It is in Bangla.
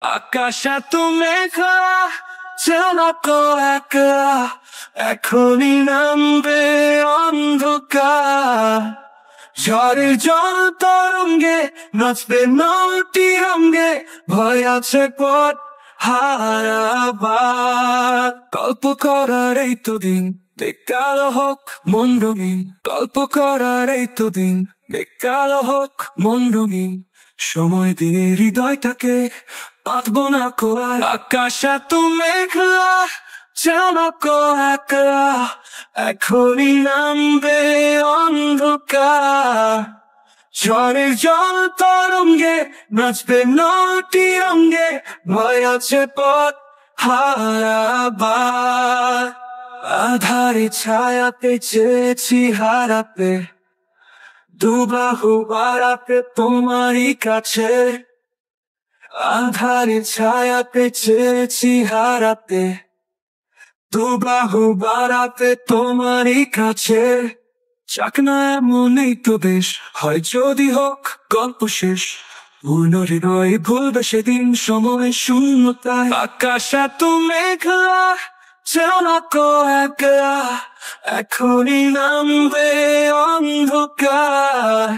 আকাশ এত মেঘা চালাকো একা, এখনই নামবে অন্ধকার। ঝড়ের জল তরঙ্গে নাচবে নটি রঙ্গে, ভয় আছে পথ হারাবার। গল্প করার এই তো দিন, বেকার হোক মন রঙিন। গল্প করার এই তো দিন, বেকার হোক মন রঙিন। সময় দিয়ে হৃদয়টাকে বাঁধবো না কোয়ার। আকাশ এত মেঘলা চালাকো একা, এখনই নামবে অন্ধকার। ঝড়ের জল তরঙ্গে নাচবে নটি রঙ্গে, ভয় আছে পথ হারাবার। আধারে ছায়াতে চেয়েছি হারাতে, দুবাহু বাড়াতে তোমারই কাছে। আধারে ছায়াতে চেয়েছি হারাতে, দুবাহু বাড়াতে তোমারই কাছে। চাকনা এমনই তো বেশ, হয় যদি হোক গল্প শেষ। পূর্ণ হৃদয় ভুলবে সেদিন সময় শূন্যতায়। আকাশ এত মেঘলা চালাকো একা, এখনই নামবে অন্ধকার।